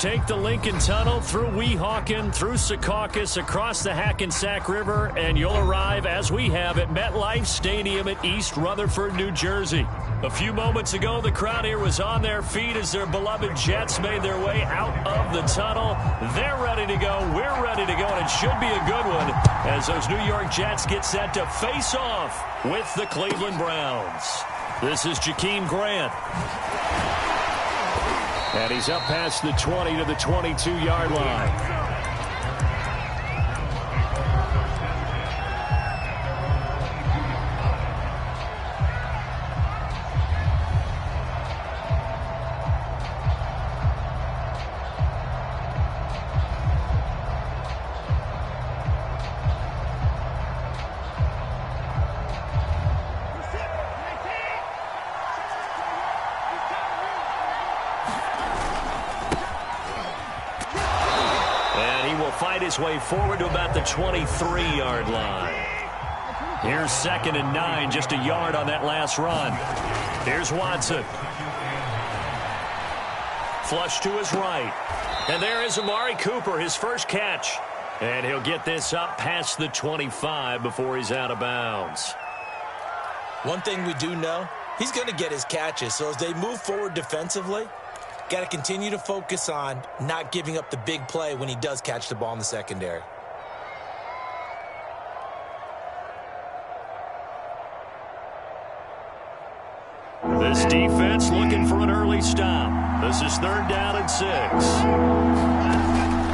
take the Lincoln Tunnel through Weehawken, through Secaucus, across the Hackensack River, and you'll arrive, as we have, at MetLife Stadium at East Rutherford, New Jersey. A few moments ago, the crowd here was on their feet as their beloved Jets made their way out of the tunnel. They're ready to go. We're ready to go, and it should be a good one as those New York Jets get set to face off with the Cleveland Browns. This is Jakeem Grant. And he's up past the 20 to the 22-yard line. Fight his way forward to about the 23-yard line. Here's 2nd and 9, just a yard on that last run. Here's Watson. Flush to his right. And there is Amari Cooper, his first catch. And he'll get this up past the 25 before he's out of bounds. One thing we do know, he's going to get his catches. So as they move forward defensively, got to continue to focus on not giving up the big play when he does catch the ball in the secondary. This defense looking for an early stop. This is 3rd down and 6.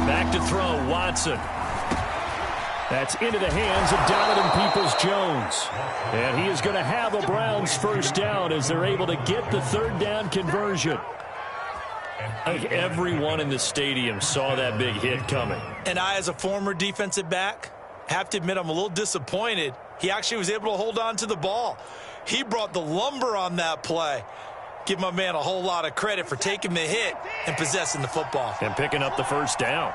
Back to throw, Watson. That's into the hands of Donovan Peoples-Jones. And he is going to have a Browns first down as they're able to get the 3rd down conversion. I think everyone in the stadium saw that big hit coming. And I, as a former defensive back, have to admit I'm a little disappointed. He actually was able to hold on to the ball. He brought the lumber on that play. Give my man a whole lot of credit for taking the hit and possessing the football. And picking up the first down.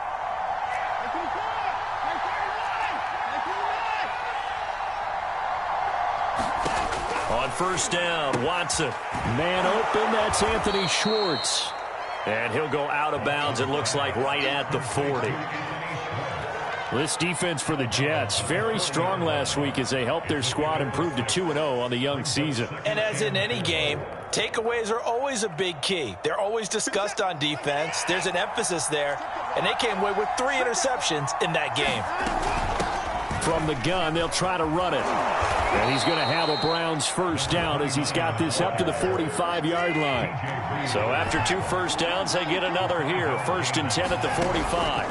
On first down, Watson. Man open, that's Anthony Schwartz. And he'll go out of bounds, it looks like, right at the 40. This defense for the Jets, very strong last week as they helped their squad improve to 2-0 on the young season. And as in any game, takeaways are always a big key. They're always discussed on defense. There's an emphasis there, and they came away with 3 interceptions in that game. From the gun, they'll try to run it. And he's going to have a Browns first down as he's got this up to the 45-yard line. So after 2 first downs, they get another here. 1st and 10 at the 45.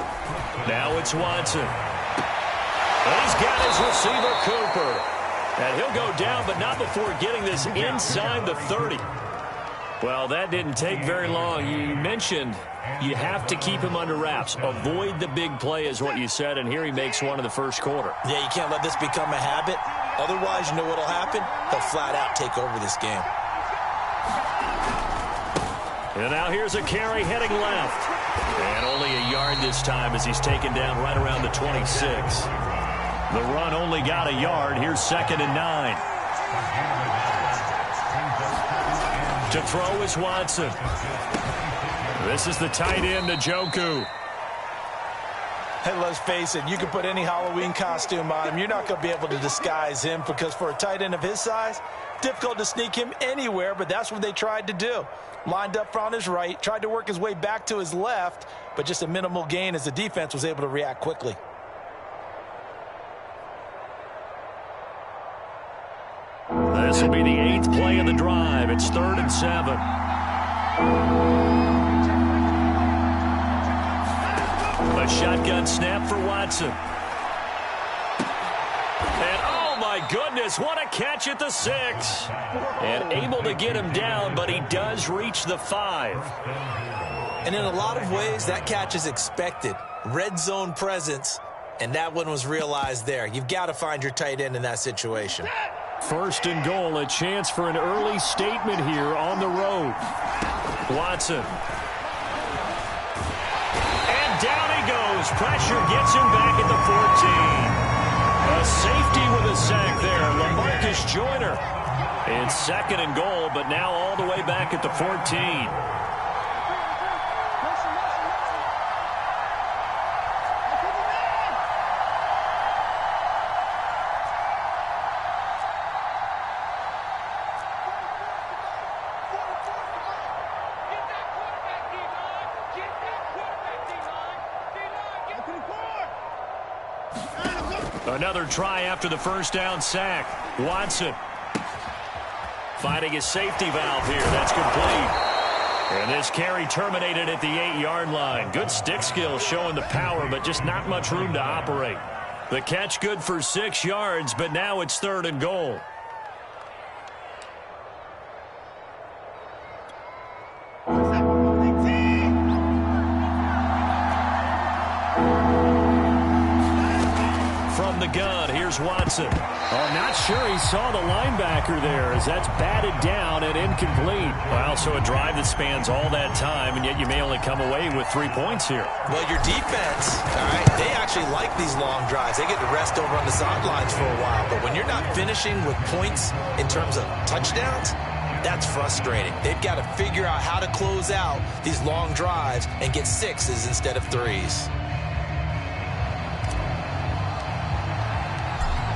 Now it's Watson. And he's got his receiver, Cooper. And he'll go down, but not before getting this inside the 30. Well, that didn't take very long. You mentioned you have to keep him under wraps. Avoid the big play is what you said, and here he makes one in the first quarter. Yeah, you can't let this become a habit. Otherwise, you know what will happen? He'll flat out take over this game. And now here's a carry heading left. And only a yard this time as he's taken down right around the 26. The run only got a yard. Here's 2nd and 9. To throw is Watson. This is the tight end, Njoku. Hey, let's face it, you can put any Halloween costume on him. You're not going to be able to disguise him because for a tight end of his size, difficult to sneak him anywhere, but that's what they tried to do. Lined up on his right, tried to work his way back to his left, but just a minimal gain as the defense was able to react quickly. This will be the 8th play of the drive. It's 3rd and 7. A shotgun snap for Watson. And oh my goodness, what a catch at the 6. And able to get him down, but he does reach the 5. And in a lot of ways, that catch is expected. Red zone presence, and that one was realized there. You've got to find your tight end in that situation. 1st and goal, a chance for an early statement here on the road. Watson. And down he goes. Pressure gets him back at the 14. A safety with a sack there. LaMarcus Joyner. It's 2nd and goal, but now all the way back at the 14. Another try after the first down sack. Watson finding his safety valve here. That's complete. And this carry terminated at the 8-yard line. Good stick skill showing the power, but just not much room to operate. The catch good for 6 yards, but now it's 3rd and goal. From the gun, here's Watson. I'm not sure he saw the linebacker there as that's batted down and incomplete. Well, so a drive that spans all that time, and yet you may only come away with 3 points here. Well, your defense, all right, they actually like these long drives. They get to rest over on the sidelines for a while. But when you're not finishing with points in terms of touchdowns, that's frustrating. They've got to figure out how to close out these long drives and get 6s instead of 3s.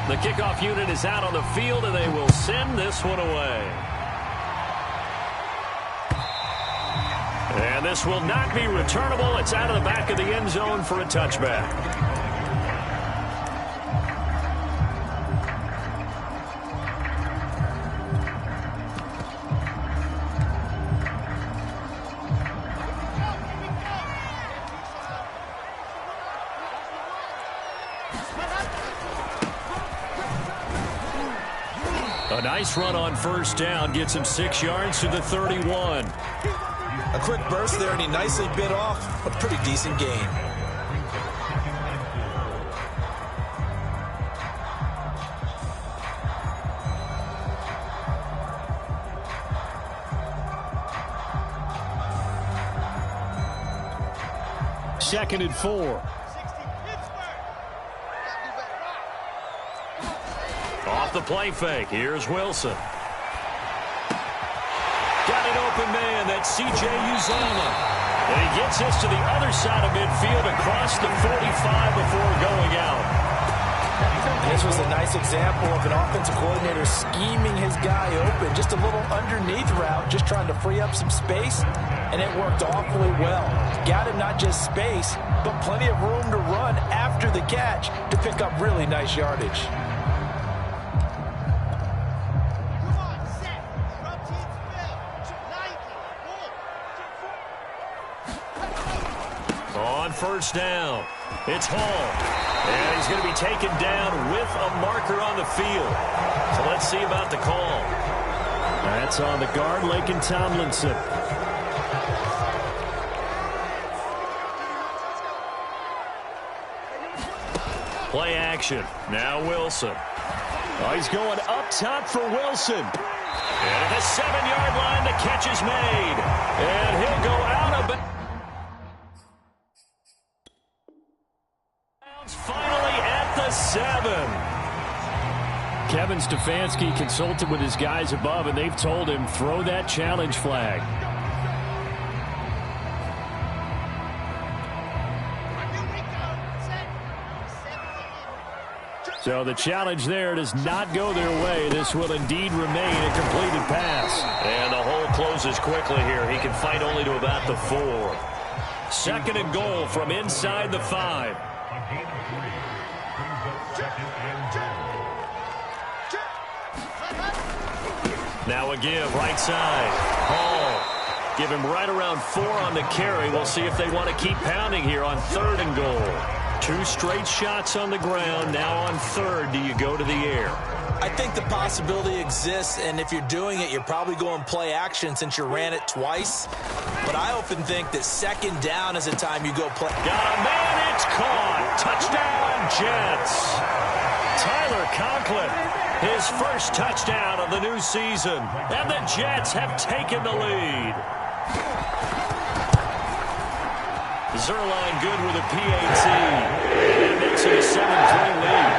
The kickoff unit is out on the field, and they will send this one away. And this will not be returnable. It's out of the back of the end zone for a touchback. A nice run on first down gets him 6 yards to the 31. A quick burst there, and he nicely bit off a pretty decent gain. Second and 4. Off the play fake, here's Wilson. Got an open man, that's C.J. Uzomah. And he gets this to the other side of midfield across the 45 before going out. This was a nice example of an offensive coordinator scheming his guy open. Just a little underneath route, just trying to free up some space, and it worked awfully well. Got him not just space, but plenty of room to run after the catch to pick up really nice yardage. On first down, it's Hall. And he's going to be taken down with a marker on the field. So let's see about the call. That's on the guard, Laken Tomlinson. Play action. Now Wilson. Oh, he's going up top for Wilson. And at the 7-yard line, the catch is made. And he'll go out of bounds. Finally at the 7. Kevin Stefanski consulted with his guys above, and they've told him throw that challenge flag. So the challenge there does not go their way. This will indeed remain a completed pass. And the hole closes quickly here. He can fight only to about the 4. Second and goal from inside the 5. Now a give, right side. Hall. Give him right around 4 on the carry. We'll see if they want to keep pounding here on 3rd and goal. 2 straight shots on the ground. Now on 3rd, do you go to the air? I think the possibility exists, and if you're doing it, you're probably going play action since you ran it twice. But I often think that 2nd down is the time you go play. Got a man, it's caught. Touchdown, Jets. Tyler Conklin, his first touchdown of the new season. And the Jets have taken the lead. Zuerlein good with a PAT. And it makes it a 7-3 lead.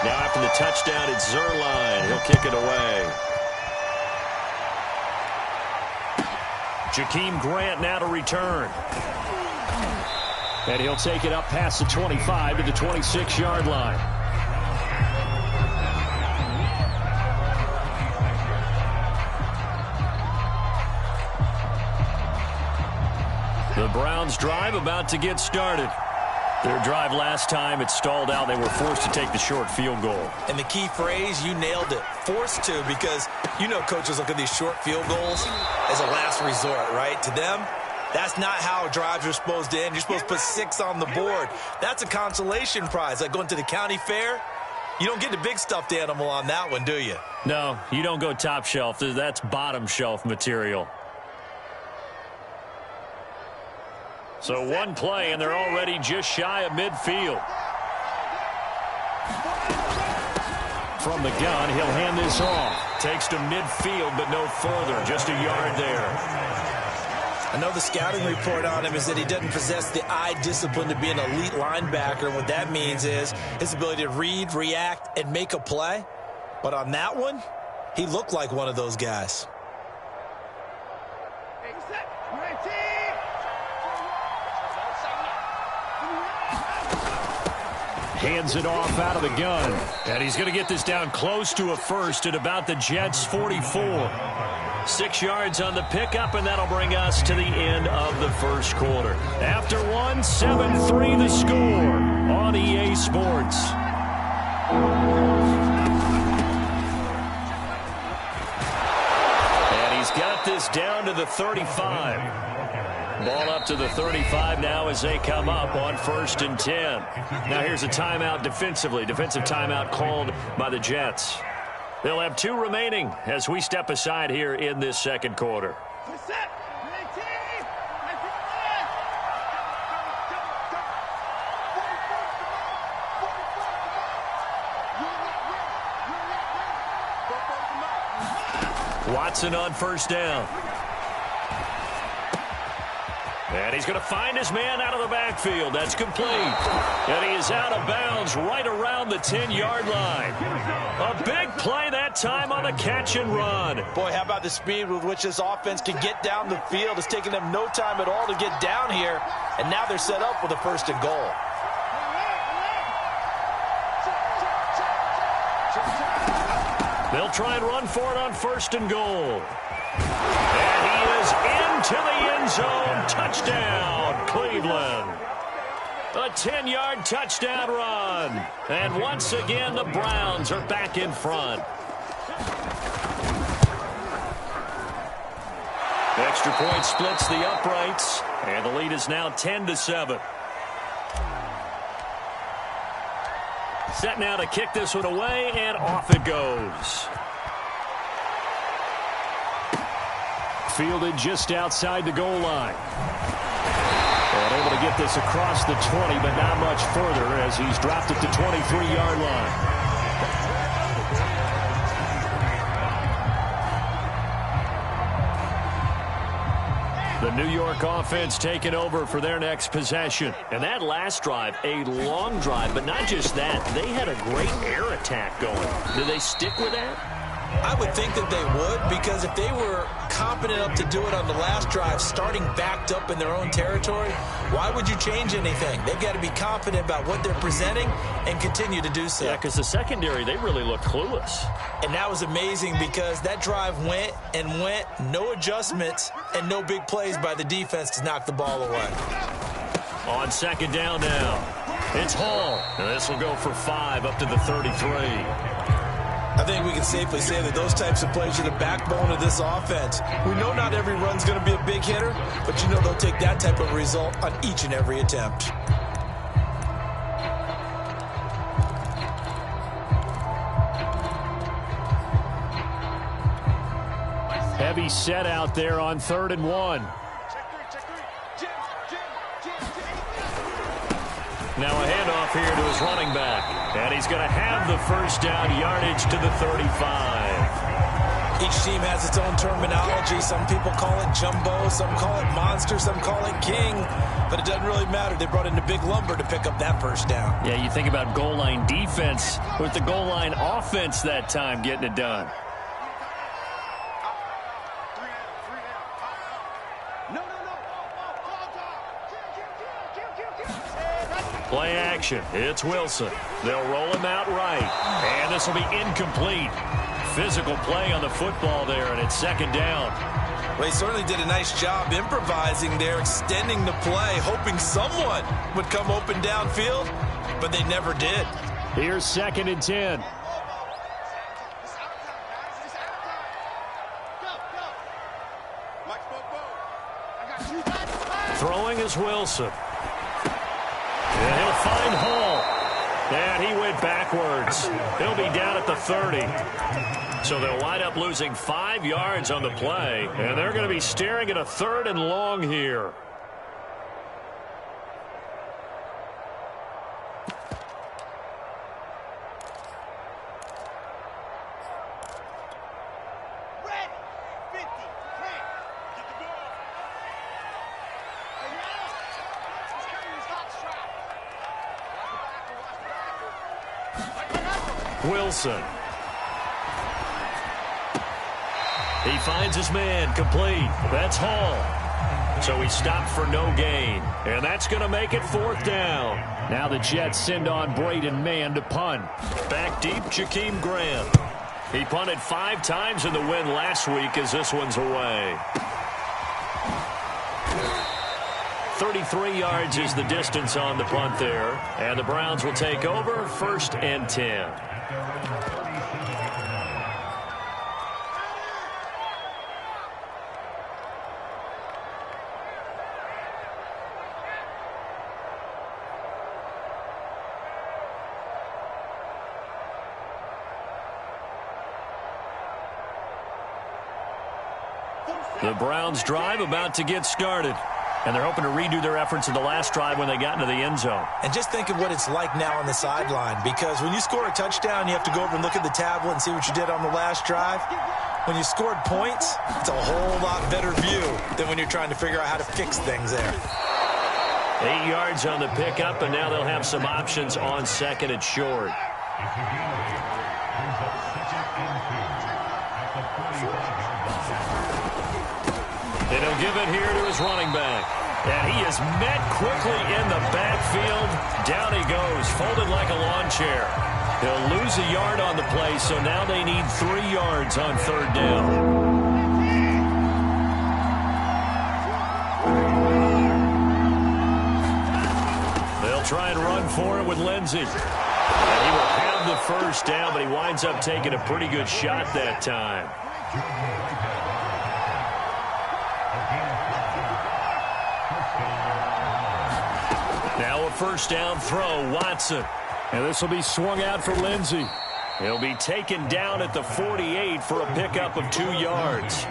Now after the touchdown, it's Zuerlein. He'll kick it away. Jakeem Grant now to return. And he'll take it up past the 25 to the 26-yard line. The Browns drive about to get started. Their drive last time, it stalled out. They were forced to take the short field goal. And the key phrase, you nailed it, forced to, because you know coaches look at these short field goals as a last resort, right? To them, that's not how drives are supposed to end. You're supposed to put 6 on the board. That's a consolation prize, like going to the county fair. You don't get the big stuffed animal on that one, do you? No, you don't go top shelf. That's bottom shelf material. So one play, and they're already just shy of midfield. From the gun, he'll hand this off. Takes to midfield, but no further. Just a yard there. I know the scouting report on him is that he doesn't possess the eye discipline to be an elite linebacker. And what that means is his ability to read, react, and make a play. But on that one, he looked like one of those guys. Hands it off out of the gun. And he's going to get this down close to a first at about the Jets' 44. 6 yards on the pickup, and that'll bring us to the end of the first quarter. After one, 7-3 the score on EA Sports. And he's got this down to the 35. Ball up to the 35 now as they come up on 1st and 10. Now here's a timeout defensively. Defensive timeout called by the Jets. They'll have 2 remaining as we step aside here in this second quarter. Watson on 1st down. And he's going to find his man out of the backfield. That's complete. And he is out of bounds right around the 10-yard line. A big play that time on a catch and run. Boy, how about the speed with which this offense can get down the field? It's taken them no time at all to get down here. And now they're set up with a 1st and goal. They'll try and run for it on 1st and goal. And he is into the end zone. Touchdown, Cleveland. A 10-yard touchdown run. And once again, the Browns are back in front. Extra point splits the uprights. And the lead is now 10-7. Set now to kick this one away, and off it goes. Fielded just outside the goal line. And able to get this across the 20, but not much further as he's dropped it to 23-yard line. The New York offense taking over for their next possession. And that last drive, a long drive, but not just that. They had a great air attack going. Do they stick with that? I would think that they would, because if they were competent enough to do it on the last drive, starting backed up in their own territory, why would you change anything? They've got to be confident about what they're presenting and continue to do so. Yeah, because the secondary, they really looked clueless. And that was amazing because that drive went and went, no adjustments, and no big plays by the defense to knock the ball away. On 2nd down now, it's Hall. And this will go for 5 up to the 33. I think we can safely say that those types of plays are the backbone of this offense. We know not every run's going to be a big hitter, but you know they'll take that type of result on each and every attempt. Heavy set out there on 3rd and 1. Now a handoff here to his running back. And he's going to have the 1st down, yardage to the 35. Each team has its own terminology. Some people call it jumbo, some call it monster, some call it king. But it doesn't really matter. They brought in the big lumber to pick up that 1st down. Yeah, you think about goal line defense with the goal line offense that time getting it done. Play action. It's Wilson. They'll roll him out right. And this will be incomplete. Physical play on the football there, and it's second down. Well, he certainly did a nice job improvising there, extending the play, hoping someone would come open downfield, but they never did. Here's 2nd and 10. Throwing is Wilson. And he'll find Hall. And he went backwards. He'll be down at the 30. So they'll wind up losing 5 yards on the play. And they're going to be staring at a 3rd and long here. Wilson. He finds his man, complete. That's Hall. So he stopped for no gain. And that's going to make it 4th down. Now the Jets send on Braden Mann to punt. Back deep, Jakeem Grant. He punted 5 times in the win last week as this one's away. 33 yards is the distance on the punt there. And the Browns will take over 1st and 10. The Browns drive about to get started. And they're hoping to redo their efforts in the last drive when they got into the end zone. And just think of what it's like now on the sideline, because when you score a touchdown, you have to go over and look at the tablet and see what you did on the last drive. When you scored points, it's a whole lot better view than when you're trying to figure out how to fix things there. 8 yards on the pickup, and now they'll have some options on 2nd and short. And he'll give it here to his running back. And he is met quickly in the backfield. Down he goes, folded like a lawn chair. He'll lose a yard on the play, so now they need 3 yards on 3rd down. They'll try and run for it with Lindsey. And he will have the 1st down, but he winds up taking a pretty good shot that time. Now a 1st down throw, Watson. And this will be swung out for Lindsey. He'll be taken down at the 48 for a pickup of 2 yards.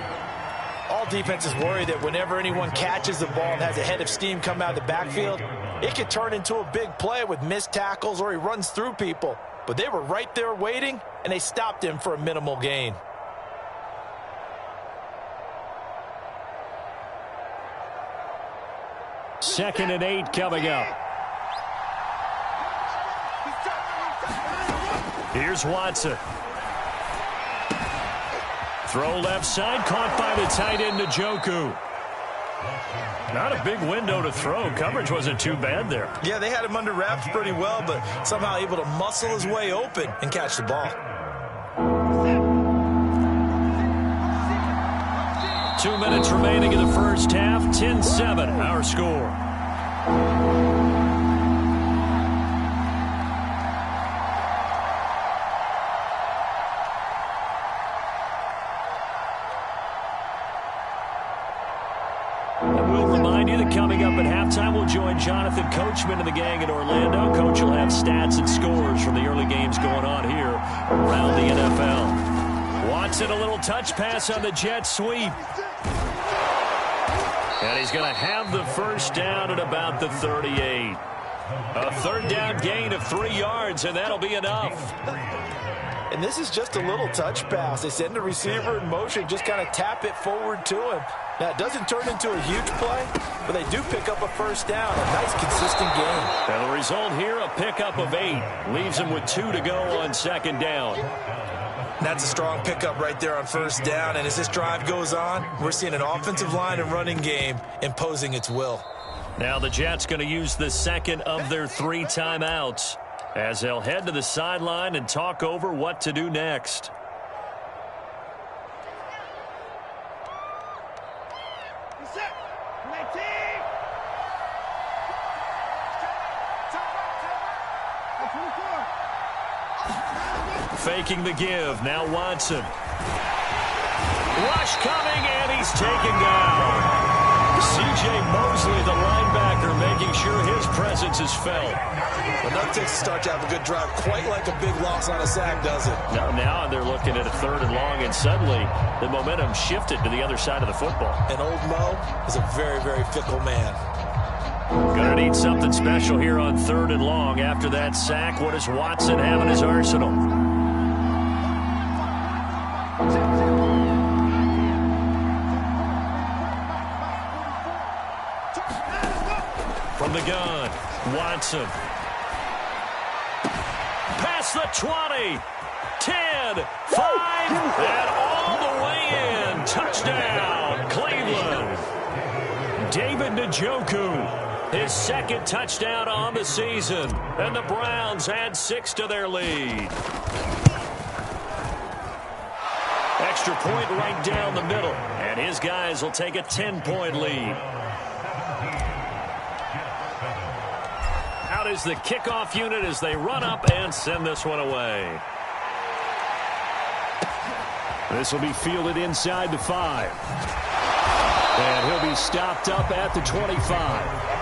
All defenses worry that whenever anyone catches the ball and has a head of steam come out of the backfield, it could turn into a big play with missed tackles or he runs through people. But they were right there waiting, and they stopped him for a minimal gain. Second and 8 coming up. Here's Watson. Throw left side, caught by the tight end, Njoku. Not a big window to throw. Coverage wasn't too bad there. Yeah, they had him under wraps pretty well, but somehow able to muscle his way open and catch the ball. 2 minutes remaining in the first half. 10-7, our score. And we'll remind you that coming up at halftime, we'll join Jonathan Coachman and the gang in Orlando. Coach will have stats and scores from the early games going on here around the NFL. Watson, a little touch pass on the jet sweep. And he's going to have the 1st down at about the 38. A 3rd down gain of 3 yards, and that'll be enough. And this is just a little touch pass. They send the receiver in motion, just kind of tap it forward to him. Now, it doesn't turn into a huge play, but they do pick up a 1st down. A nice, consistent gain. And the result here, a pickup of 8. Leaves him with 2 to go on 2nd down. That's a strong pickup right there on 1st down. And as this drive goes on, we're seeing an offensive line and running game imposing its will. Now the Jets going to use the 2nd of their 3 timeouts as they'll head to the sideline and talk over what to do next. faking the give. Now Watson. Rush coming, and he's taken down. C.J. Mosley, the linebacker, making sure his presence is felt. Well, that takes a start to have a good drive, quite like a big loss on a sack, does it? Now they're looking at a 3rd and long, and suddenly the momentum shifted to the other side of the football. And old Mo is a very, very fickle man. Gonna need something special here on 3rd and long. After that sack, what does Watson have in his arsenal? From the gun, Watson. Past the 20, 10, 5, and all the way in. Touchdown, Cleveland. David Njoku, his 2nd touchdown on the season, and the Browns add 6 to their lead. Extra point right down the middle, and his guys will take a 10-point lead. Out is the kickoff unit as they run up and send this one away. This will be fielded inside the 5. And he'll be stopped up at the 25.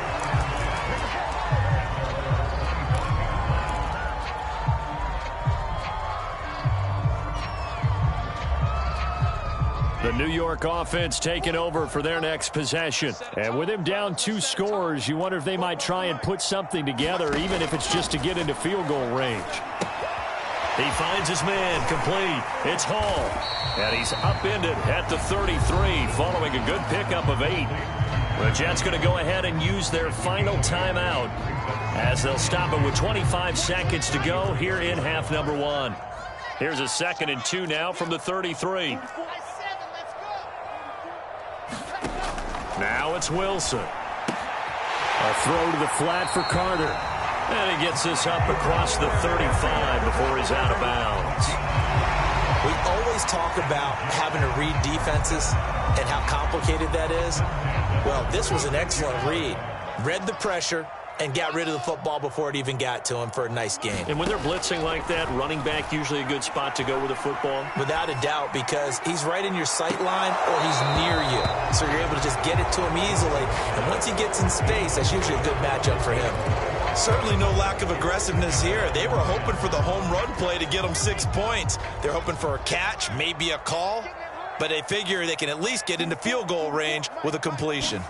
The New York offense taking over for their next possession. And with him down 2 scores, you wonder if they might try and put something together, even if it's just to get into field goal range. He finds his man, complete. It's Hall. And he's upended at the 33, following a good pickup of 8. The Jets going to go ahead and use their final timeout as they'll stop it with 25 seconds to go here in half number 1. Here's a 2nd and 2 now from the 33. Now it's Wilson. A throw to the flat for Carter. And he gets this up across the 35 before he's out of bounds. We always talk about having to read defenses and how complicated that is. Well, this was an excellent read. Read the pressure and got rid of the football before it even got to him for a nice game. And when they're blitzing like that, running back usually a good spot to go with the football? Without a doubt, because he's right in your sight line or he's near you. So you're able to just get it to him easily. And once he gets in space, that's usually a good matchup for him. Certainly no lack of aggressiveness here. They were hoping for the home run play to get them 6 points. They're hoping for a catch, maybe a call. But they figure they can at least get into field goal range with a completion.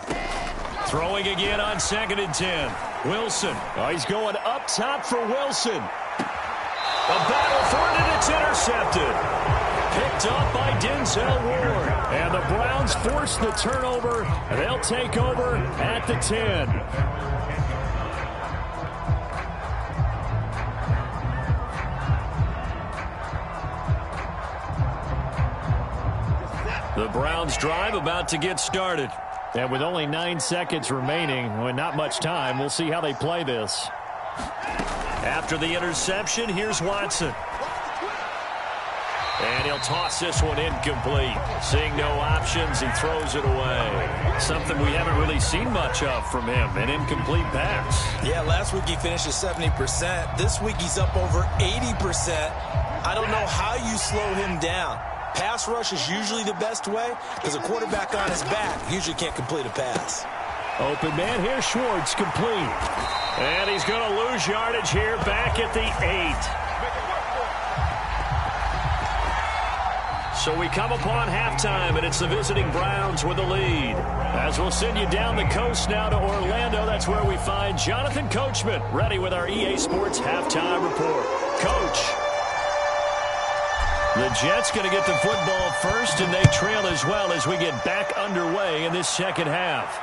Throwing again on 2nd and 10. Wilson. Oh, he's going up top for Wilson. A battle for it, and it's intercepted. Picked up by Denzel Ward. And the Browns force the turnover. They'll take over at the 10. The Browns drive about to get started. And with only 9 seconds remaining, with not much time, we'll see how they play this. After the interception, here's Watson. And he'll toss this one incomplete. Seeing no options, he throws it away. Something we haven't really seen much of from him, an incomplete pass. Yeah, last week he finished at 70%. This week he's up over 80%. I don't know how you slow him down. Pass rush is usually the best way because a quarterback on his back usually can't complete a pass. Open man here, Schwartz, complete. And he's going to lose yardage here back at the 8. So we come upon halftime, and it's the visiting Browns with the lead. As we'll send you down the coast now to Orlando, that's where we find Jonathan Coachman, ready with our EA Sports halftime report. Coach. The Jets going to get the football first, and they trail as well as we get back underway in this second half.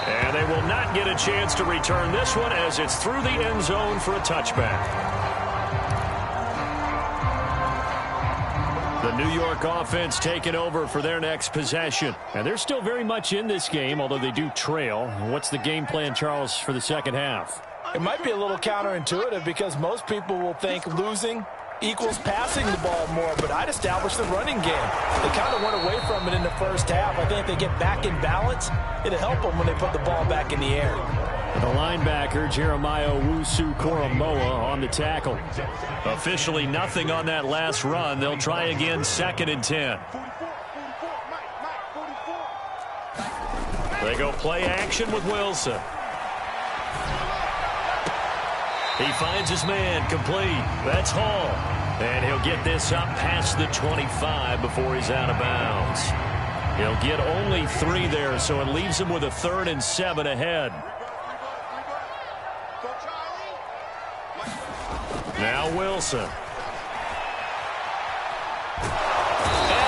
And they will not get a chance to return this one as it's through the end zone for a touchback. The New York offense taking over for their next possession. And they're still very much in this game, although they do trail. What's the game plan, Charles, for the second half? It might be a little counterintuitive because most people will think losing equals passing the ball more, but I'd establish the running game. They kind of went away from it in the first half. I think if they get back in balance, it'll help them when they put the ball back in the air. The linebacker, Jeremiah Owusu-Koramoah, on the tackle. Officially nothing on that last run. They'll try again, 2nd and 10. They go play action with Wilson. He finds his man, complete. That's Hall. And he'll get this up past the 25 before he's out of bounds. He'll get only 3 there, so it leaves him with a 3rd and 7 ahead. Now Wilson. And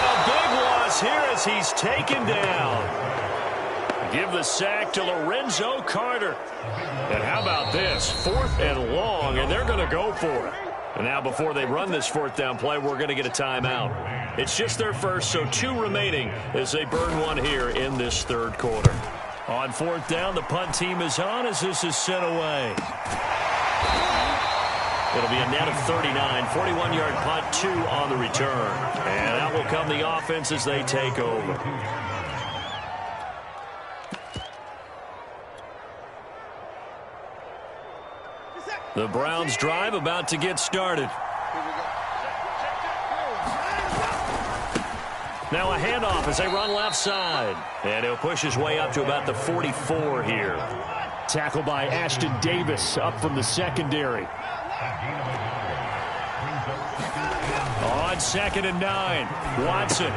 a big loss here as he's taken down. Give the sack to Lorenzo Carter. And how about this? 4th and long, and they're going to go for it. And now before they run this 4th down play, we're going to get a timeout. It's just their first, so 2 remaining as they burn 1 here in this 3rd quarter. On 4th down, the punt team is on as this is sent away. It'll be a net of 39, 41-yard punt, 2 on the return. And out will come the offense as they take over. The Browns drive about to get started. Now a handoff as they run left side. And he'll push his way up to about the 44 here. Tackle by Ashton Davis up from the secondary. On 2nd and 9, Watson.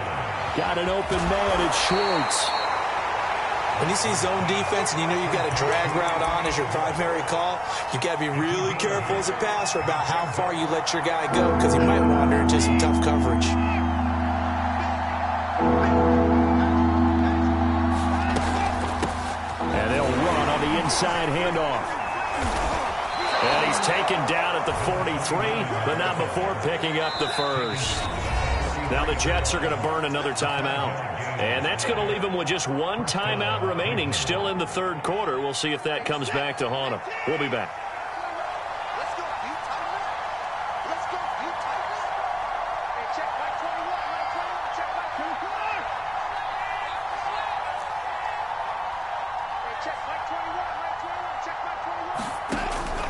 Got an open man, it's Schwartz. When you see zone defense and you know you've got a drag route on as your primary call, you've got to be really careful as a passer about how far you let your guy go because he might wander into some tough coverage. And they'll run on the inside handoff. And he's taken down at the 43, but not before picking up the 1st. Now the Jets are going to burn another timeout. And that's going to leave them with just 1 timeout remaining still in the 3rd quarter. We'll see if that comes back to haunt them. We'll be back.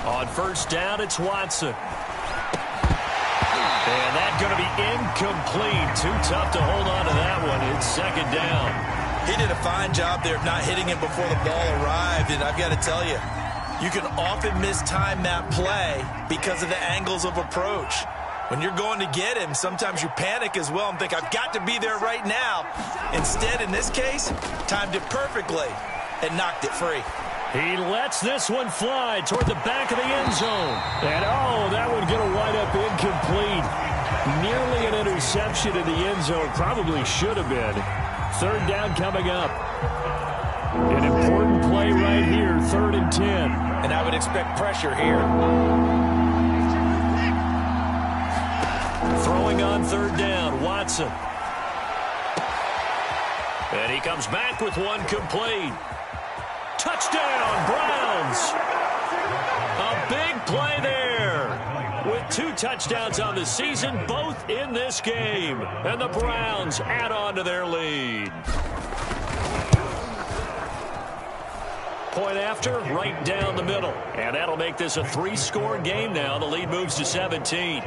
On 1st down, it's Watson. And that's going to be incomplete. Too tough to hold on to that one. It's 2nd down. He did a fine job there of not hitting it before the ball arrived. And I've got to tell you, you can often mistime that play because of the angles of approach. When you're going to get him, sometimes you panic as well and think, I've got to be there right now. Instead, in this case, timed it perfectly and knocked it free. He lets this one fly toward the back of the end zone. And, oh, that one going to wind up incomplete. Nearly an interception in the end zone. Probably should have been. 3rd down coming up. An important play right here, 3rd and 10. And I would expect pressure here. Throwing on 3rd down, Watson. And he comes back with one complete. Touchdown, Browns. A big play there. With 2 touchdowns on the season, both in this game. And the Browns add on to their lead. Point after, right down the middle. And that'll make this a 3-score game now. The lead moves to 17.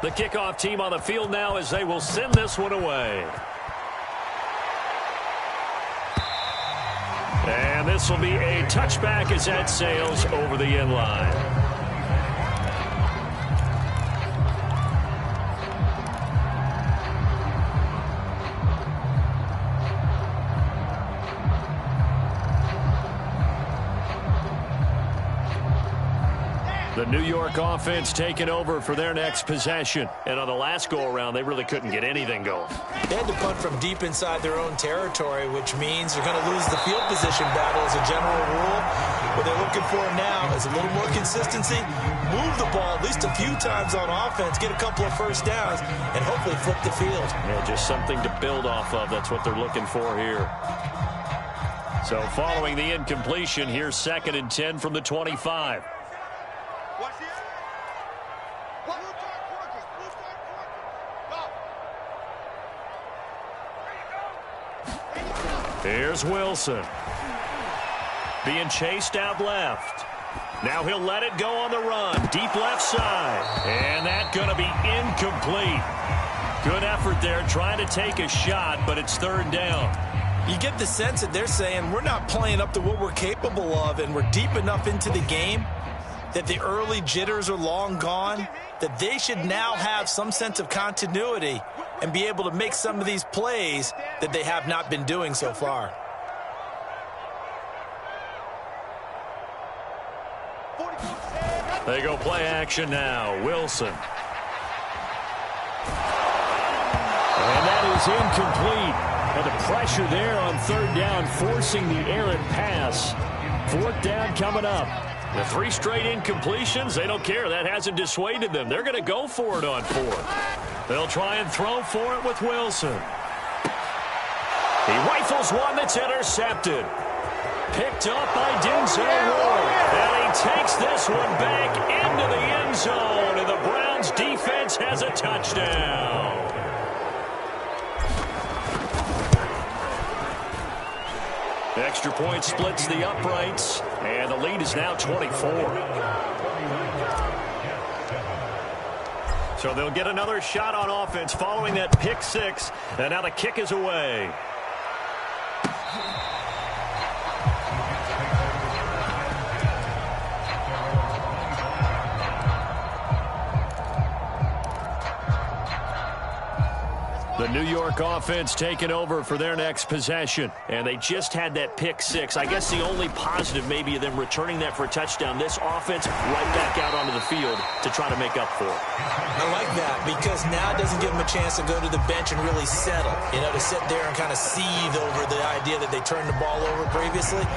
The kickoff team on the field now as they will send this one away. And this will be a touchback as that sails over the end line. The New York offense taking over for their next possession. And on the last go-around, they really couldn't get anything going. They had to punt from deep inside their own territory, which means they're going to lose the field position battle as a general rule. What they're looking for now is a little more consistency, move the ball at least a few times on offense, get a couple of 1st downs, and hopefully flip the field. Yeah, just something to build off of. That's what they're looking for here. So following the incompletion, here's 2nd and 10 from the 25. Here's Wilson. Being chased out left. Now he'll let it go on the run. Deep left side. And that's going to be incomplete. Good effort there trying to take a shot, but it's third down. You get the sense that they're saying we're not playing up to what we're capable of, and we're deep enough into the game that the early jitters are long gone, that they should now have some sense of continuity and be able to make some of these plays that they have not been doing so far. They go play action now. Wilson. And that is incomplete. And the pressure there on third down, forcing the errant pass. Fourth down coming up. The 3 straight incompletions, they don't care. That hasn't dissuaded them. They're going to go for it on fourth. They'll try and throw for it with Wilson. He rifles one that's intercepted. Picked up by Denzel Ward. And he takes this one back into the end zone. And the Browns defense has a touchdown. Extra point splits the uprights, and the lead is now 24. So they'll get another shot on offense following that pick six, and now the kick is away. The New York offense taking over for their next possession. And they just had that pick six. I guess the only positive maybe of them returning that for a touchdown. This offense right back out onto the field to try to make up for it. I like that because now it doesn't give them a chance to go to the bench and really settle. You know, to sit there and kind of seethe over the idea that they turned the ball over previously.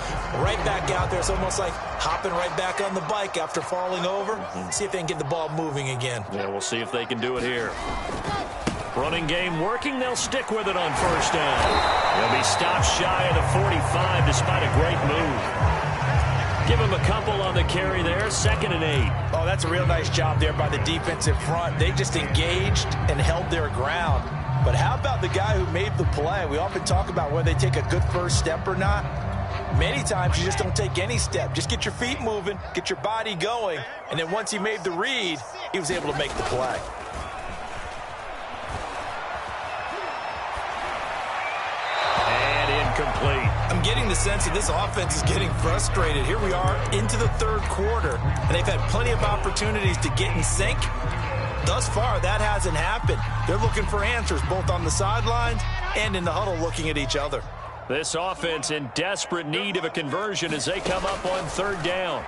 Right back out there. It's almost like hopping right back on the bike after falling over. See if they can get the ball moving again. Yeah, we'll see if they can do it here. Running game working. They'll stick with it on first down. They'll be stopped shy of the 45 despite a great move. Give him a couple on the carry there. 2nd and 8. Oh, that's a real nice job there by the defensive front. They just engaged and held their ground. But how about the guy who made the play? We often talk about whether they take a good first step or not. Many times you just don't take any step. Just get your feet moving, get your body going, and then once he made the read, he was able to make the play. Complete. I'm getting the sense that this offense is getting frustrated. Here we are into the third quarter, and they've had plenty of opportunities to get in sync. Thus far, that hasn't happened. They're looking for answers both on the sidelines and in the huddle looking at each other. This offense in desperate need of a conversion as they come up on third down.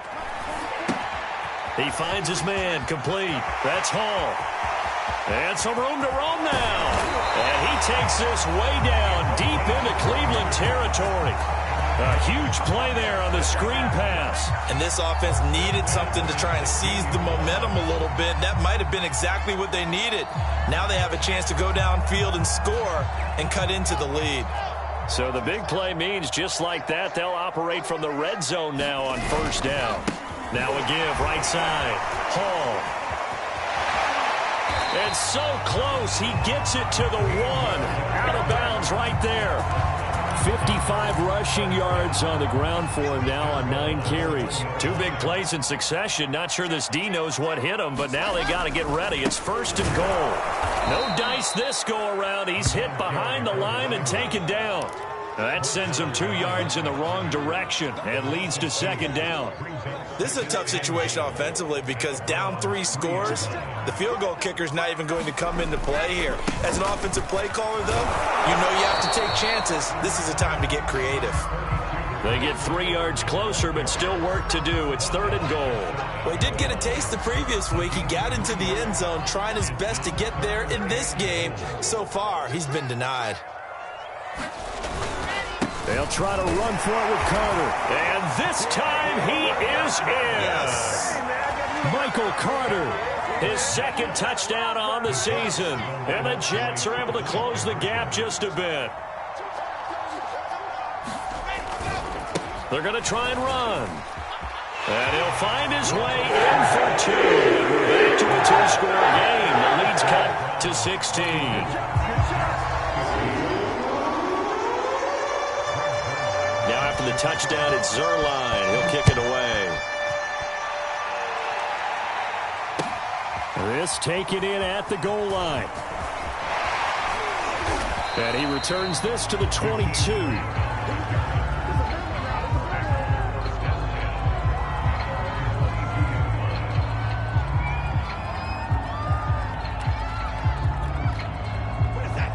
He finds his man complete. That's Hall. And some room to roam now. And he takes this way down deep into Cleveland territory. A huge play there on the screen pass. And this offense needed something to try and seize the momentum a little bit. That might have been exactly what they needed. Now they have a chance to go downfield and score and cut into the lead. So the big play means just like that, they'll operate from the red zone now on first down. Now a give right side. Hall. And so close, he gets it to the 1. Out of bounds right there. 55 rushing yards on the ground for him now on 9 carries. 2 big plays in succession. Not sure this D knows what hit him, but now they got to get ready. It's 1st and goal. No dice this go around. He's hit behind the line and taken down. That sends him 2 yards in the wrong direction and leads to 2nd down. This is a tough situation offensively because down 3 scores, the field goal kicker's not even going to come into play here. As an offensive play caller, though, you know you have to take chances. This is a time to get creative. They get 3 yards closer, but still work to do. It's 3rd and goal. Well, he did get a taste the previous week. He got into the end zone, trying his best to get there in this game. So far, he's been denied. They'll try to run for it with Carter. And this time he is in. Yes. Michael Carter. His 2nd touchdown on the season. And the Jets are able to close the gap just a bit. They're going to try and run. And he'll find his way in for 2. And we're back to a 2-score game. The lead's cut to 16. touchdown, it's Zuerlein. He'll kick it away. This taken in at the goal line. And he returns this to the 22.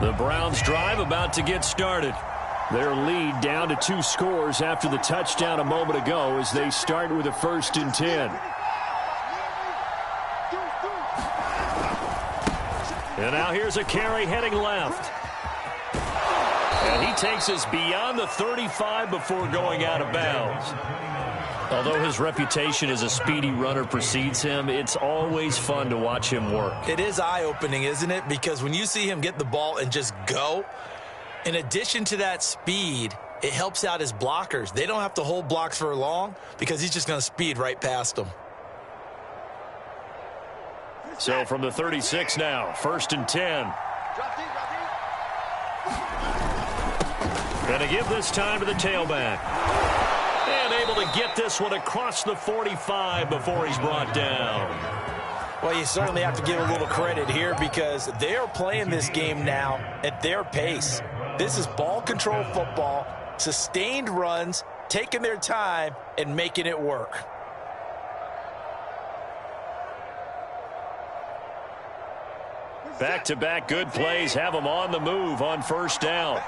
The Browns drive about to get started. Their lead down to 2 scores after the touchdown a moment ago as they start with a 1st and 10. And now here's a carry heading left. And he takes us beyond the 35 before going out of bounds. Although his reputation as a speedy runner precedes him, it's always fun to watch him work. It is eye-opening, isn't it? Because when you see him get the ball and just go, in addition to that speed, it helps out his blockers. They don't have to hold blocks for long because he's just going to speed right past them. So from the 36 now, 1st and 10. Going to give this time to the tailback. And able to get this one across the 45 before he's brought down. Well, you certainly have to give a little credit here because they are playing this game now at their pace. This is ball control football, sustained runs, taking their time and making it work. Back-to-back good plays have them on the move on 1st down.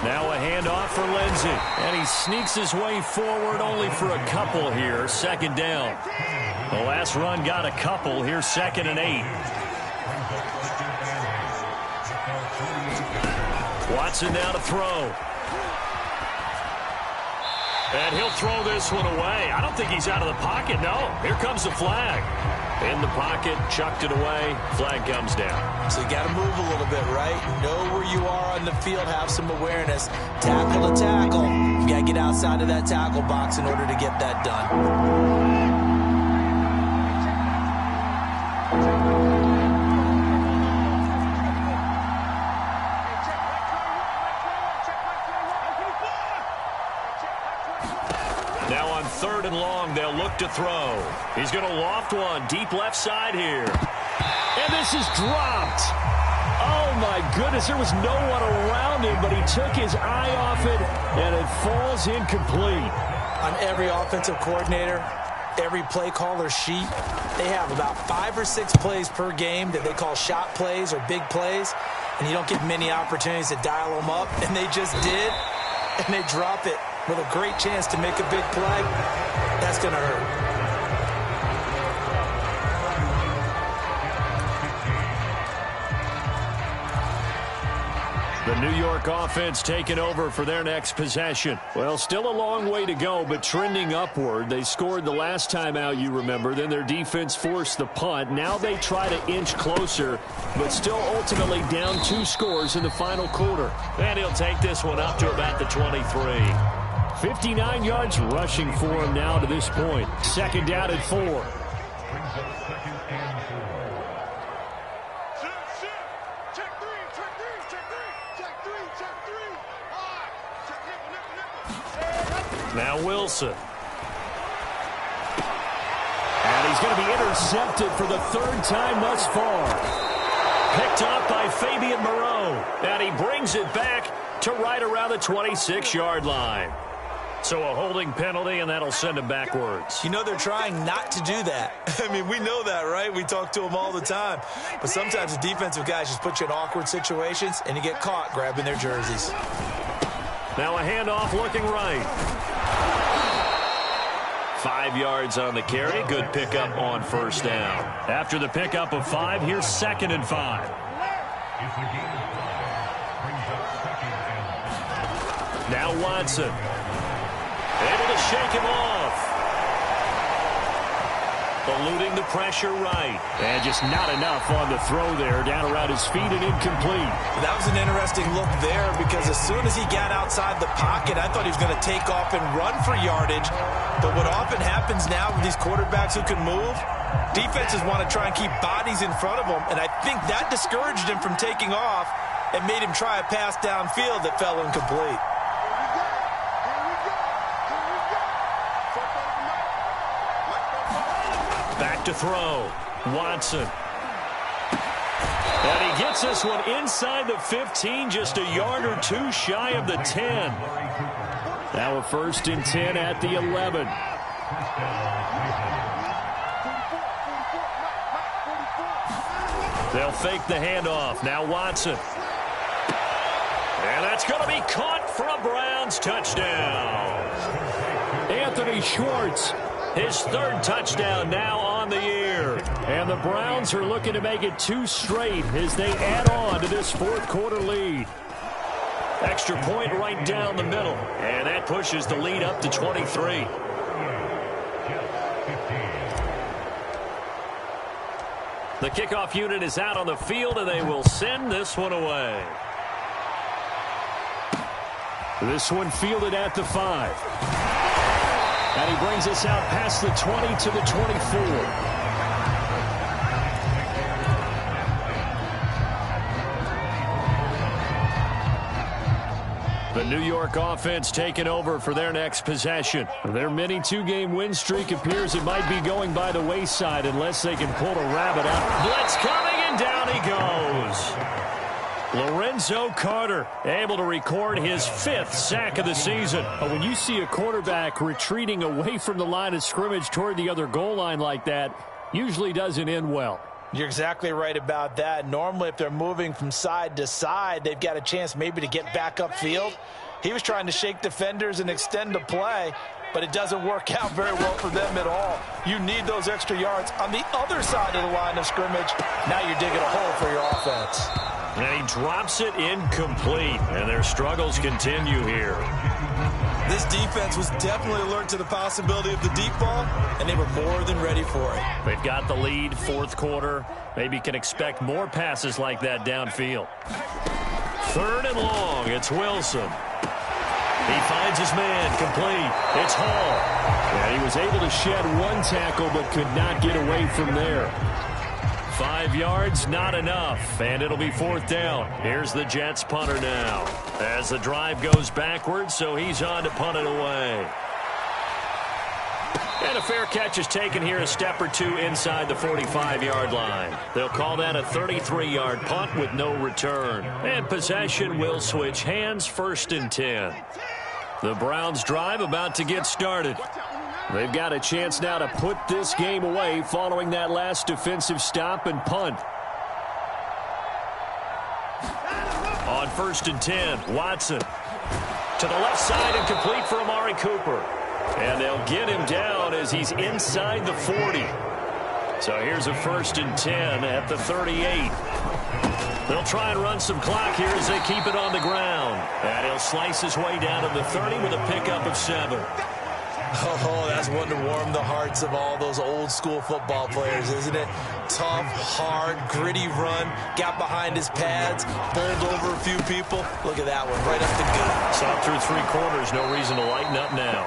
Now a handoff for Lindsey. And he sneaks his way forward only for a couple here. 2nd down. The last run got a couple. Here's 2nd and 8. Watson now to throw. And he'll throw this one away. I don't think he's out of the pocket, no. Here comes the flag. In the pocket, chucked it away, flag comes down. So you got to move a little bit, right? Know where you are on the field, have some awareness. Tackle to tackle. You got to get outside of that tackle box in order to get that done. Now on 3rd and long, they'll look to throw. He's going to loft one deep left side here. And this is dropped. Oh, my goodness. There was no one around him, but he took his eye off it, and it falls incomplete. On every offensive coordinator, every play caller sheet, they have about 5 or 6 plays per game that they call shot plays or big plays, and you don't get many opportunities to dial them up, and they just did, and they drop it with a great chance to make a big play. That's going to hurt. The New York offense taking over for their next possession. Well, still a long way to go, but trending upward. They scored the last time out, you remember. Then their defense forced the punt. Now they try to inch closer, but still ultimately down 2 scores in the final quarter. And he'll take this one up to about the 23. 59 yards rushing for him now to this point. 2nd down and 4. Now Wilson. And he's going to be intercepted for the 3rd time thus far. Picked up by Fabian Moreau. And he brings it back to right around the 26-yard line. So a holding penalty, and that'll send him backwards. You know they're trying not to do that. I mean, we know that, right? We talk to them all the time. But sometimes the defensive guys just put you in awkward situations, and you get caught grabbing their jerseys. Now a handoff looking right. 5 yards on the carry. Good pickup on 1st down. After the pickup of 5, here's 2nd and 5. Now Watson. Able to shake him off. Eluding the pressure right. And just not enough on the throw there. Down around his feet and incomplete. That was an interesting look there because as soon as he got outside the pocket, I thought he was going to take off and run for yardage. But what often happens now with these quarterbacks who can move, defenses want to try and keep bodies in front of them. And I think that discouraged him from taking off and made him try a pass downfield that fell incomplete. to throw. Watson. And he gets this one inside the 15, just a yard or two shy of the 10. Now a 1st and 10 at the 11. They'll fake the handoff. Now Watson. And that's going to be caught for a Browns touchdown. Anthony Schwartz, his 3rd touchdown now on the year. And the Browns are looking to make it 2 straight as they add on to this 4th quarter lead. Extra point right down the middle. And that pushes the lead up to 23. The kickoff unit is out on the field, and they will send this one away. This one fielded at the 5. And he brings us out past the 20 to the 24. The New York offense taking over for their next possession. Their mini 2-game win streak appears it might be going by the wayside unless they can pull a rabbit out. Blitz coming, and down he goes. Lorenzo Carter able to record his 5th sack of the season. But when you see a quarterback retreating away from the line of scrimmage toward the other goal line like that, usually doesn't end well. You're exactly right about that. Normally, if they're moving from side to side, they've got a chance maybe to get back upfield. He was trying to shake defenders and extend the play, but it doesn't work out very well for them at all. You need those extra yards on the other side of the line of scrimmage. Now you're digging a hole for your offense. And he drops it incomplete, and their struggles continue here. This defense was definitely alert to the possibility of the deep ball, and they were more than ready for it. They've got the lead, 4th quarter. Maybe can expect more passes like that downfield. 3rd and long, it's Wilson. He finds his man, complete. It's Hall. And he was able to shed 1 tackle, but could not get away from there. 5 yards, not enough, and it'll be 4th down. Here's the Jets punter now. As the drive goes backwards, so he's on to punt it away. And a fair catch is taken here, a step or 2 inside the 45-yard line. They'll call that a 33-yard punt with no return. And possession will switch hands, 1st and 10. The Browns drive about to get started. They've got a chance now to put this game away following that last defensive stop and punt. On 1st and 10, Watson to the left side and complete for Amari Cooper. And they'll get him down as he's inside the 40. So here's a 1st and 10 at the 38. They'll try and run some clock here as they keep it on the ground. And he'll slice his way down to the 30 with a pickup of 7. Oh, that's one to warm the hearts of all those old-school football players, isn't it? Tough, hard, gritty run, got behind his pads, bowled over a few people. Look at that one, right up the gut. Saw through 3 quarters, no reason to lighten up now.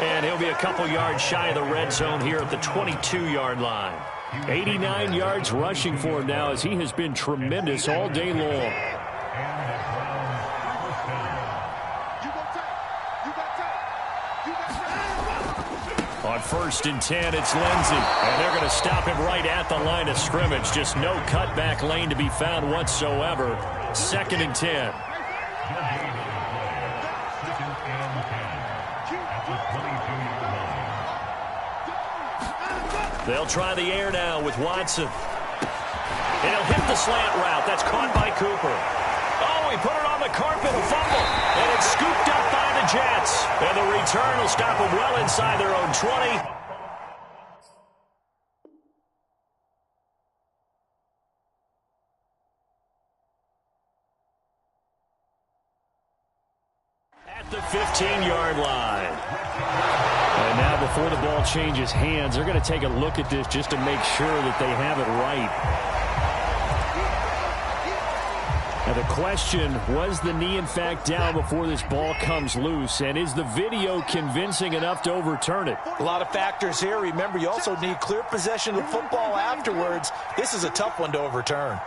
And he'll be a couple yards shy of the red zone here at the 22-yard line. 89 yards rushing for him now as he has been tremendous all day long. On 1st and 10, it's Lindsey. And they're going to stop him right at the line of scrimmage. Just no cutback lane to be found whatsoever. 2nd and 10. They'll try the air now with Watson. And he'll hit the slant route. That's caught by Cooper. Oh, he put it on the carpet, a fumble. And it's scooped up by the Jets. And the return will stop them well inside their own 20. At the 15-yard line. And now before the ball changes hands, they're going to take a look at this just to make sure that they have it right. Now the question, was the knee in fact down before this ball comes loose? And is the video convincing enough to overturn it? A lot of factors here. Remember, you also need clear possession of the football afterwards. This is a tough one to overturn.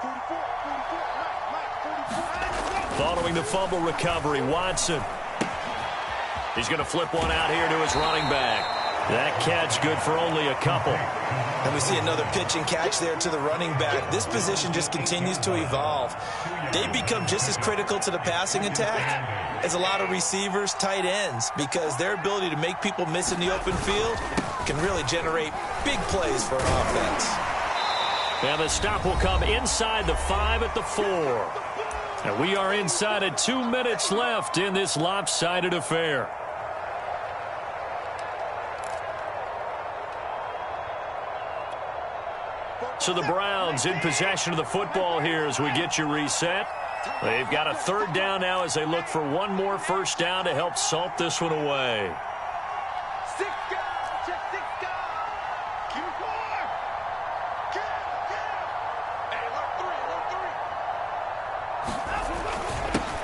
Following the fumble recovery, Watson. He's going to flip one out here to his running back. That catch good for only a couple. And we see another pitch and catch there to the running back. This position just continues to evolve. They become just as critical to the passing attack as a lot of receivers, tight ends, because their ability to make people miss in the open field can really generate big plays for an offense. And the stop will come inside the 5 at the 4. And we are inside of 2 minutes left in this lopsided affair. So the Browns in possession of the football here as we get you reset. They've got a third down now as they look for one more first down to help salt this one away.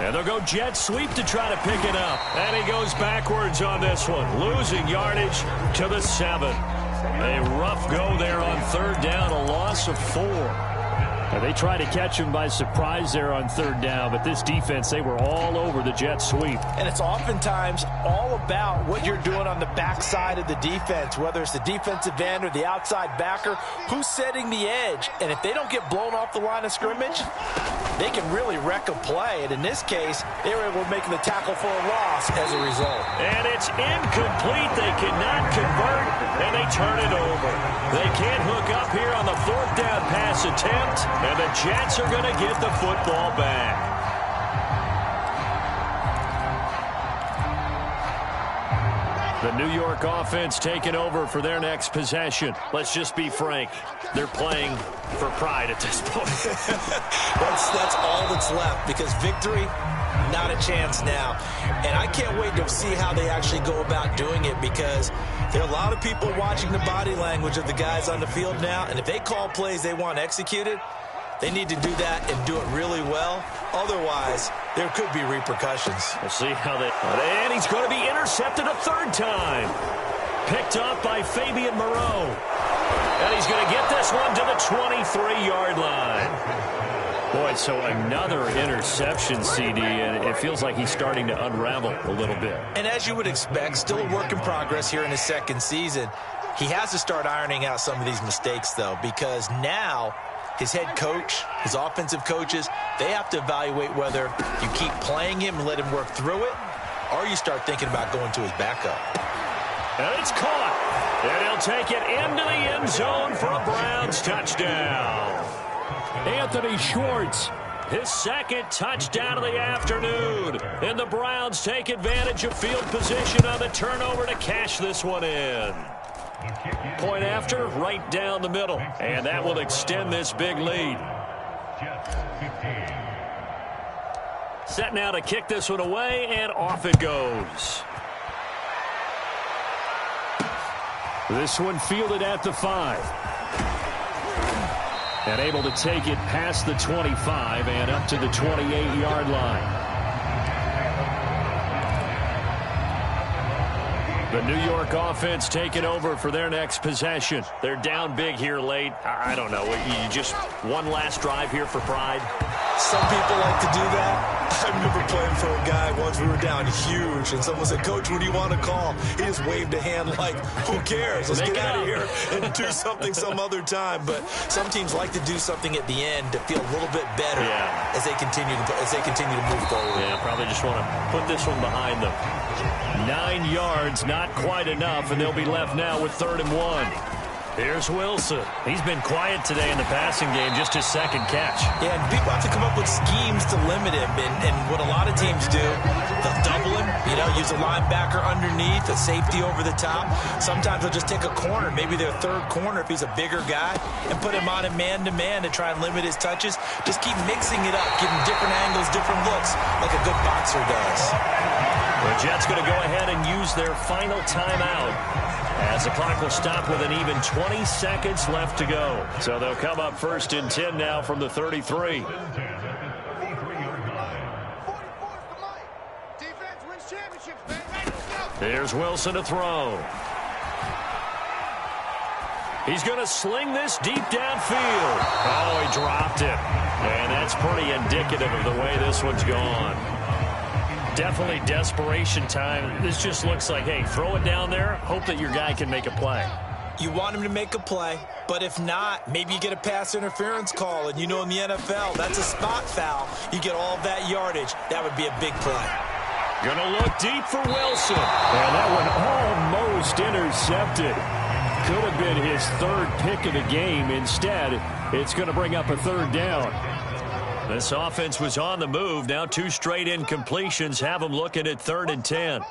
And they'll go jet sweep to try to pick it up. And he goes backwards on this one, losing yardage to the 7. A rough go there on third down, a loss of 4. Now they tried to catch him by surprise there on third down, but this defense, they were all over the jet sweep. And it's oftentimes all about what you're doing on the backside of the defense, whether it's the defensive end or the outside backer, who's setting the edge. And if they don't get blown off the line of scrimmage, they can really wreck a play. And in this case, they were able to make the tackle for a loss as a result. And it's incomplete. They cannot convert, and they turn it over. They can't hook up here on the fourth down pass attempt, and the Jets are going to get the football back. The New York offense taking over for their next possession. Let's just be frank. They're playing for pride at this point. That's all that's left, because victory, not a chance now. And I can't wait to see how they actually go about doing it, because there are a lot of people watching the body language of the guys on the field now, and if they call plays they want executed, they need to do that and do it really well. Otherwise, there could be repercussions. We'll see how they... And he's going to be intercepted a third time. Picked up by Fabian Moreau. And he's going to get this one to the 23-yard line. Boy, so another interception, CD, and it feels like he's starting to unravel a little bit. And as you would expect, still a work in progress here in his second season. He has to start ironing out some of these mistakes, though, because now his head coach, his offensive coaches, they have to evaluate whether you keep playing him and let him work through it, or you start thinking about going to his backup. And it's caught. And he'll take it into the end zone for a Browns touchdown. Anthony Schwartz, his second touchdown of the afternoon. And the Browns take advantage of field position on the turnover to cash this one in. Point after, right down the middle. And that will extend this big lead. Set now to kick this one away, and off it goes. This one fielded at the 5. And able to take it past the 25 and up to the 28-yard line. The New York offense taking over for their next possession. They're down big here late. I don't know. You just one last drive here for pride. Some people like to do that. I remember playing for a guy once. We were down huge, and someone said, "Coach, what do you want to call?" He just waved a hand like, "Who cares? Let's get out of here and do something some other time." But some teams like to do something at the end to feel a little bit better as they continue to move forward. Yeah, probably just want to put this one behind them. 9 yards, not quite enough, and they'll be left now with 3rd and 1. Here's Wilson. He's been quiet today in the passing game, just his second catch. Yeah, and people have to come up with schemes to limit him. And what a lot of teams do, they'll double him, use a linebacker underneath, a safety over the top. Sometimes they'll just take a corner, maybe their third corner if he's a bigger guy, and put him on a man-to-man to try and limit his touches. Just keep mixing it up, giving different angles, different looks, like a good boxer does. The Jets going to go ahead and use their final timeout, as the clock will stop with an even 20 seconds left to go. So they'll come up 1st and 10 now from the 33. Here's Wilson to throw. He's going to sling this deep downfield. Oh, he dropped it. And that's pretty indicative of the way this one's gone. Definitely desperation time. This just looks like, hey, throw it down there, hope that your guy can make a play. You want him to make a play, but if not, maybe you get a pass interference call, and you know in the NFL, that's a spot foul. You get all that yardage. That would be a big play. Gonna look deep for Wilson. And that one almost intercepted. Could have been his third pick of the game. Instead, it's going to bring up a third down. This offense was on the move. Now 2 straight incompletions have them looking at 3rd and 10.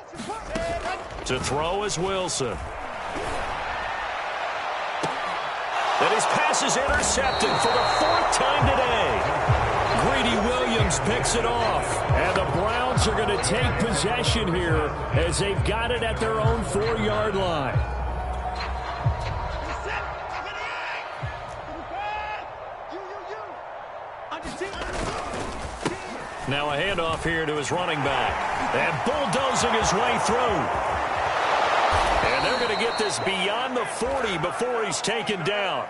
To throw is Wilson. And his pass is intercepted for the 4th time today. Greedy Williams picks it off. And the Browns are going to take possession here as they've got it at their own 4-yard line. Now a handoff here to his running back. And bulldozing his way through. And they're going to get this beyond the 40 before he's taken down.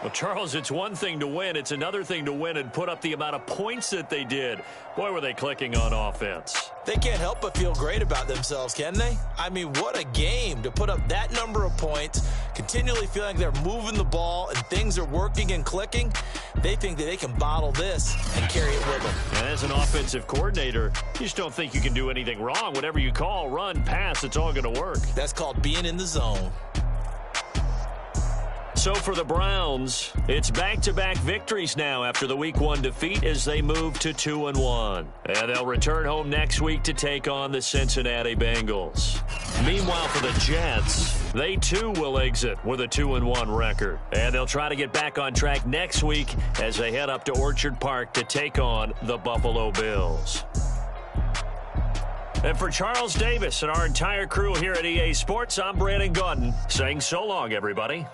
Well, Charles, it's one thing to win. It's another thing to win and put up the amount of points that they did. Boy, were they clicking on offense. They can't help but feel great about themselves, can they? I mean, what a game to put up that number of points, continually feeling they're moving the ball and things are working and clicking. They think that they can bottle this and carry it with them. And as an offensive coordinator, you just don't think you can do anything wrong. Whatever you call, run, pass, it's all going to work. That's called being in the zone. So for the Browns, it's back-to-back victories now after the Week 1 defeat as they move to 2-1. And they'll return home next week to take on the Cincinnati Bengals. Meanwhile, for the Jets, they too will exit with a 2-1 record. And they'll try to get back on track next week as they head up to Orchard Park to take on the Buffalo Bills. And for Charles Davis and our entire crew here at EA Sports, I'm Brandon Gaudin saying so long, everybody.